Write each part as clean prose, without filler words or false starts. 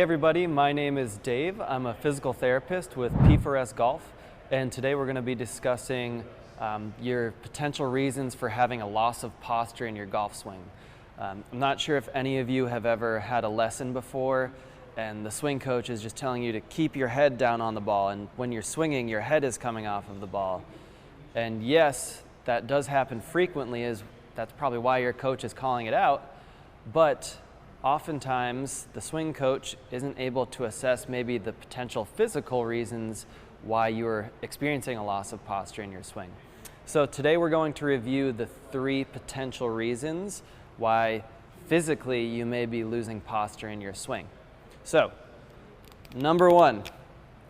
Hey everybody, my name is Dave. I'm a physical therapist with P4S Golf, and today we're going to be discussing your potential reasons for having a loss of posture in your golf swing. I'm not sure if any of you have ever had a lesson before and the swing coach is just telling you to keep your head down on the ball, and when you're swinging, your head is coming off of the ball. And yes, that does happen frequently, that's probably why your coach is calling it out, but oftentimes the swing coach isn't able to assess maybe the potential physical reasons why you're experiencing a loss of posture in your swing. So today we're going to review the 3 potential reasons why physically you may be losing posture in your swing. So, number 1,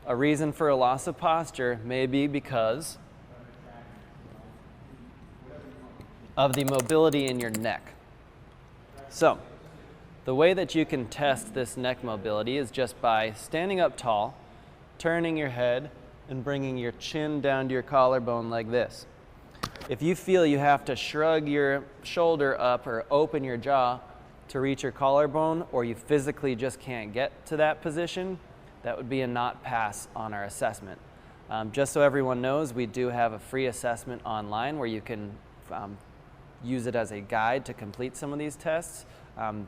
a reason for a loss of posture may be because of the mobility in your neck. So, the way that you can test this neck mobility is just by standing up tall, turning your head, and bringing your chin down to your collarbone like this. If you feel you have to shrug your shoulder up or open your jaw to reach your collarbone, or you physically just can't get to that position, that would be a not pass on our assessment. Just so everyone knows, we do have a free assessment online where you can use it as a guide to complete some of these tests.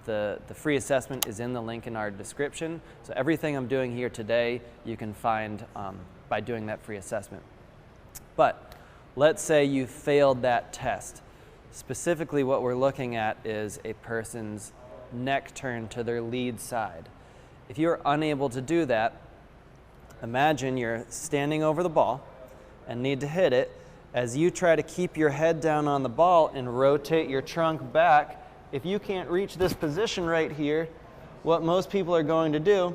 The free assessment is in the link in our description. So everything I'm doing here today, you can find by doing that free assessment. But let's say you failed that test. Specifically, what we're looking at is a person's neck turn to their lead side. If you're unable to do that, imagine you're standing over the ball and need to hit it. As you try to keep your head down on the ball and rotate your trunk back, if you can't reach this position right here, what most people are going to do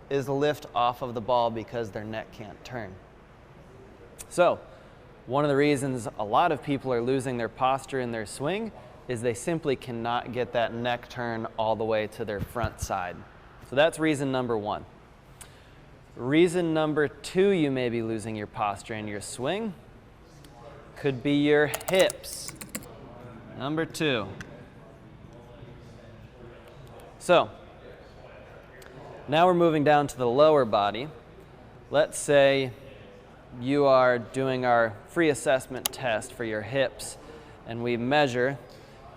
is lift off of the ball because their neck can't turn. So, one of the reasons a lot of people are losing their posture in their swing is they simply cannot get that neck turn all the way to their front side. So that's reason number 1. Reason number 2 you may be losing your posture in your swing could be your hips. Number 2. So, now we're moving down to the lower body. Let's say you are doing our free assessment test for your hips, and we measure,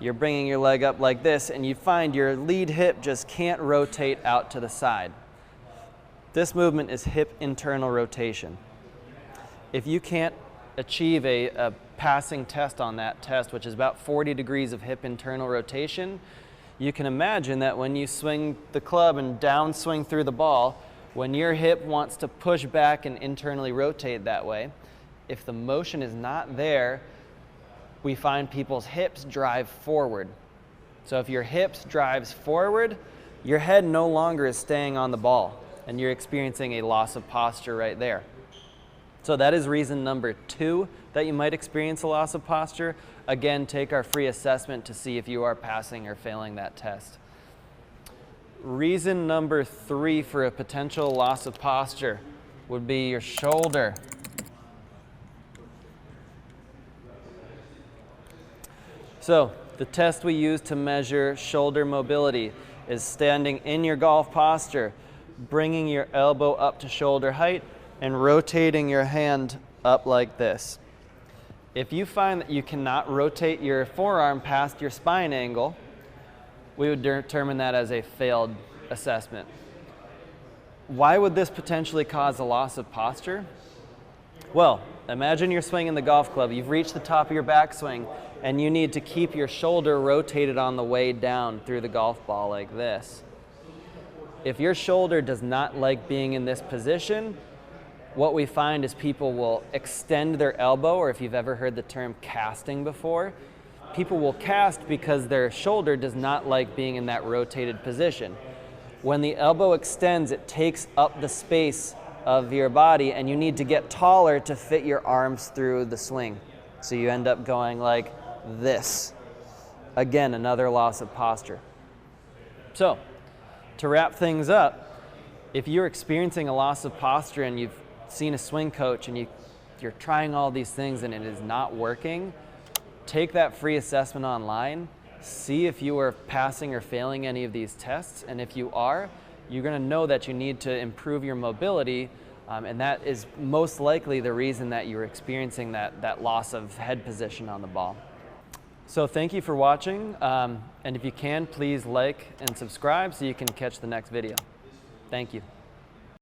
you're bringing your leg up like this, and you find your lead hip just can't rotate out to the side. This movement is hip internal rotation. If you can't achieve a passing test on that test, which is about 40 degrees of hip internal rotation, you can imagine that when you swing the club and downswing through the ball, when your hip wants to push back and internally rotate that way, if the motion is not there, we find people's hips drive forward. So if your hips drives forward, your head no longer is staying on the ball, and you're experiencing a loss of posture right there. So that is reason number 2 that you might experience a loss of posture. Again, take our free assessment to see if you are passing or failing that test. Reason number 3 for a potential loss of posture would be your shoulder. So the test we use to measure shoulder mobility is standing in your golf posture, bringing your elbow up to shoulder height, and rotating your hand up like this. If you find that you cannot rotate your forearm past your spine angle, we would determine that as a failed assessment. Why would this potentially cause a loss of posture? Well, imagine you're swinging the golf club, you've reached the top of your backswing, and you need to keep your shoulder rotated on the way down through the golf ball like this. If your shoulder does not like being in this position, what we find is people will extend their elbow, or if you've ever heard the term casting before, people will cast because their shoulder does not like being in that rotated position. When the elbow extends, it takes up the space of your body, and you need to get taller to fit your arms through the swing. So you end up going like this. Again, another loss of posture. So, to wrap things up, if you're experiencing a loss of posture and you've seen a swing coach and you're trying all these things and it is not working, take that free assessment online, see if you are passing or failing any of these tests, and if you are, you're going to know that you need to improve your mobility, and that is most likely the reason that you're experiencing that loss of head position on the ball. So thank you for watching, and if you can, please like and subscribe so you can catch the next video. Thank you.